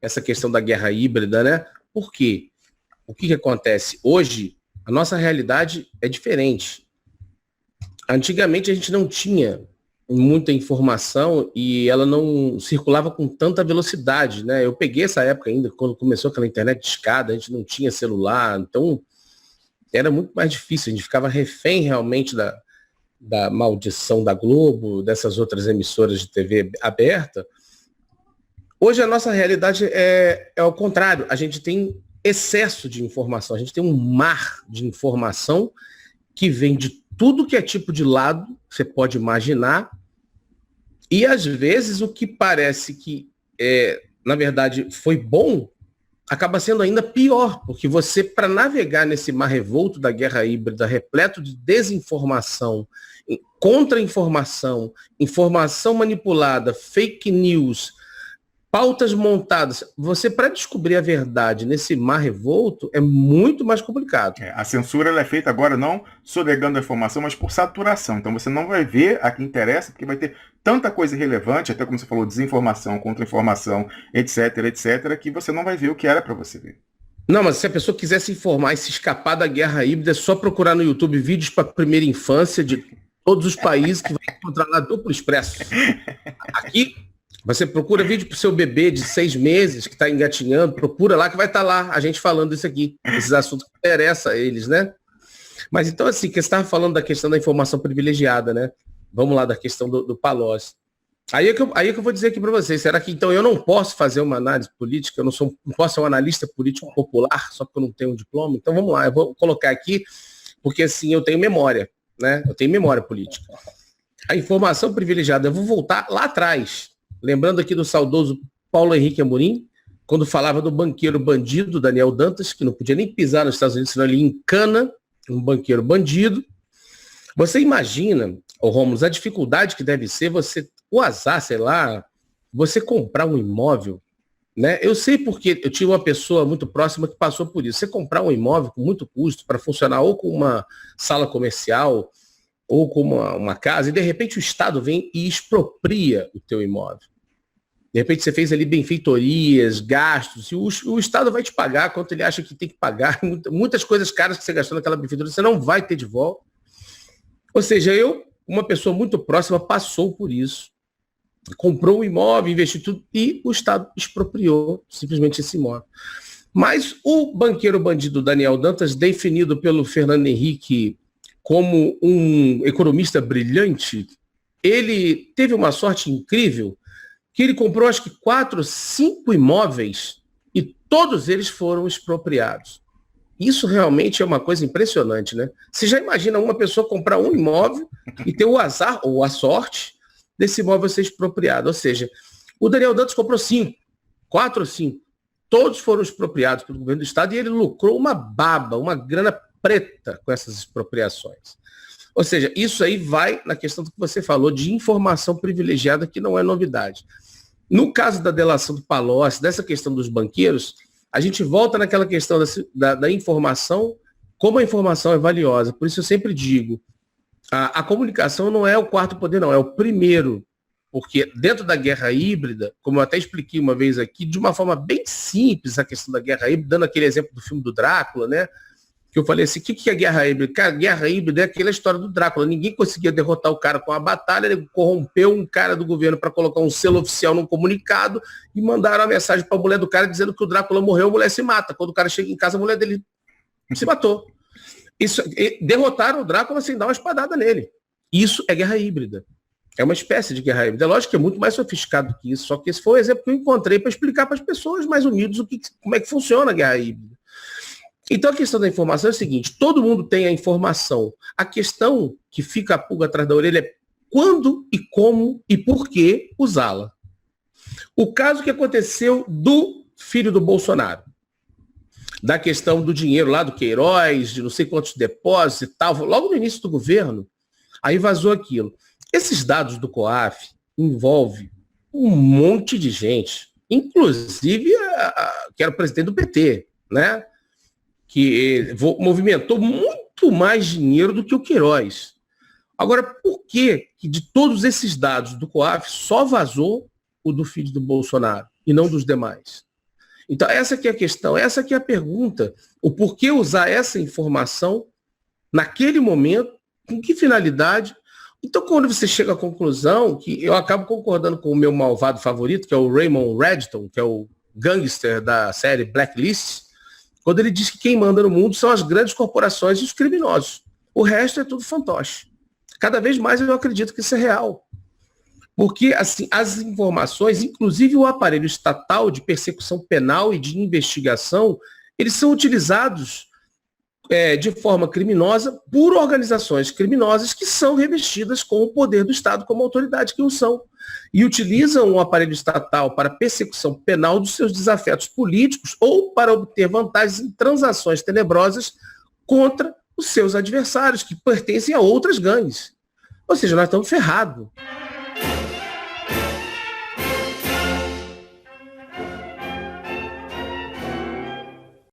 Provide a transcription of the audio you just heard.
essa questão da guerra híbrida, né? Por quê? O que acontece? Hoje, a nossa realidade é diferente. Antigamente, a gente não tinha muita informação e ela não circulava com tanta velocidade, né? Eu peguei essa época ainda, quando começou aquela internet de escada, a gente não tinha celular, então era muito mais difícil, a gente ficava refém realmente da maldição da Globo, dessas outras emissoras de TV aberta. Hoje a nossa realidade é ao contrário, a gente tem excesso de informação, a gente tem um mar de informação que vem de tudo que é tipo de lado, você pode imaginar, e às vezes o que parece que, na verdade, foi bom, acaba sendo ainda pior, porque você, para navegar nesse mar revolto da guerra híbrida, repleto de desinformação, contra-informação, informação manipulada, fake news, pautas montadas, você, para descobrir a verdade nesse mar revolto, é muito mais complicado. A censura ela é feita agora não sonegando a informação, mas por saturação. Então você não vai ver a que interessa, porque vai ter tanta coisa irrelevante, até como você falou, desinformação, contra-informação, etc, etc, que você não vai ver o que era para você ver. Não, mas se a pessoa quiser se informar e se escapar da guerra híbrida, é só procurar no YouTube vídeos para primeira infância de todos os países que vai encontrar lá Duplo Expresso. Aqui, você procura vídeo pro seu bebê de 6 meses que está engatinhando, procura lá que vai estar lá a gente falando isso aqui, esses assuntos que interessam a eles, né? Mas então, assim, que você estava falando da questão da informação privilegiada, né? Vamos lá, da questão do Palocci. Aí é que eu vou dizer aqui para vocês, será que então eu não posso fazer uma análise política, eu não posso ser um analista político popular, só porque eu não tenho um diploma? Então vamos lá, eu vou colocar aqui, porque assim, eu tenho memória, né? Eu tenho memória política. A informação privilegiada, eu vou voltar lá atrás, lembrando aqui do saudoso Paulo Henrique Amorim, quando falava do banqueiro bandido Daniel Dantas, que não podia nem pisar nos Estados Unidos, senão ele encana um banqueiro bandido. Você imagina, Rômulo, a dificuldade que deve ser você, o azar, sei lá, você comprar um imóvel, né? Eu sei porque eu tive uma pessoa muito próxima que passou por isso. Você comprar um imóvel com muito custo para funcionar ou com uma sala comercial ou com uma casa, e de repente o Estado vem e expropria o teu imóvel. De repente você fez ali benfeitorias, gastos, e o Estado vai te pagar quanto ele acha que tem que pagar. Muitas coisas caras que você gastou naquela benfeitoria, você não vai ter de volta. Ou seja, uma pessoa muito próxima, passou por isso. Comprou um imóvel, investiu tudo, e o Estado expropriou simplesmente esse imóvel. Mas o banqueiro bandido Daniel Dantas, definido pelo Fernando Henrique como um economista brilhante, ele teve uma sorte incrível, que ele comprou acho que 4, 5 imóveis e todos eles foram expropriados. Isso realmente é uma coisa impressionante, né? Você já imagina uma pessoa comprar um imóvel e ter o azar ou a sorte desse imóvel ser expropriado. Ou seja, o Daniel Dantas comprou 5, 4 ou 5. Todos foram expropriados pelo governo do Estado e ele lucrou uma baba, uma grana preta com essas expropriações. Ou seja, isso aí vai na questão do que você falou de informação privilegiada, que não é novidade. No caso da delação do Palocci, dessa questão dos banqueiros, a gente volta naquela questão da informação, como a informação é valiosa. Por isso eu sempre digo, a comunicação não é o quarto poder, não, é o primeiro. Porque dentro da guerra híbrida, como eu até expliquei uma vez aqui, de uma forma bem simples a questão da guerra híbrida, dando aquele exemplo do filme do Drácula, né? Que eu falei assim, o que é guerra híbrida? Cara, guerra híbrida é aquela história do Drácula. Ninguém conseguia derrotar o cara com a batalha, ele corrompeu um cara do governo para colocar um selo oficial num comunicado e mandaram a mensagem para a mulher do cara dizendo que o Drácula morreu, a mulher se mata. Quando o cara chega em casa, a mulher dele se matou. Derrotaram o Drácula sem dar uma espadada nele. Isso é guerra híbrida. É uma espécie de guerra híbrida. É lógico que é muito mais sofisticado que isso, só que esse foi o exemplo que eu encontrei para explicar para as pessoas mais humildes como é que funciona a guerra híbrida. Então a questão da informação é a seguinte, todo mundo tem a informação. A questão que fica a pulga atrás da orelha é quando e como e por que usá-la. O caso que aconteceu do filho do Bolsonaro, da questão do dinheiro lá do Queiroz, de não sei quantos depósitos e tal, logo no início do governo, aí vazou aquilo. Esses dados do COAF envolvem um monte de gente, inclusive que era o presidente do PT, né? Que movimentou muito mais dinheiro do que o Queiroz. Agora, por que de todos esses dados do COAF só vazou o do filho do Bolsonaro e não dos demais? Então, essa aqui é a questão, essa aqui é a pergunta. O porquê usar essa informação naquele momento, com que finalidade? Então, quando você chega à conclusão, que eu acabo concordando com o meu malvado favorito, que é o Raymond Reddington, que é o gangster da série Blacklist, quando ele diz que quem manda no mundo são as grandes corporações e os criminosos. O resto é tudo fantoche. Cada vez mais eu acredito que isso é real. Porque assim, as informações, inclusive o aparelho estatal de persecução penal e de investigação, eles são utilizados de forma criminosa por organizações criminosas que são revestidas com o poder do Estado como autoridade que o são. E utilizam o aparelho estatal para persecução penal dos seus desafetos políticos ou para obter vantagens em transações tenebrosas contra os seus adversários, que pertencem a outras gangues. Ou seja, nós estamos ferrados.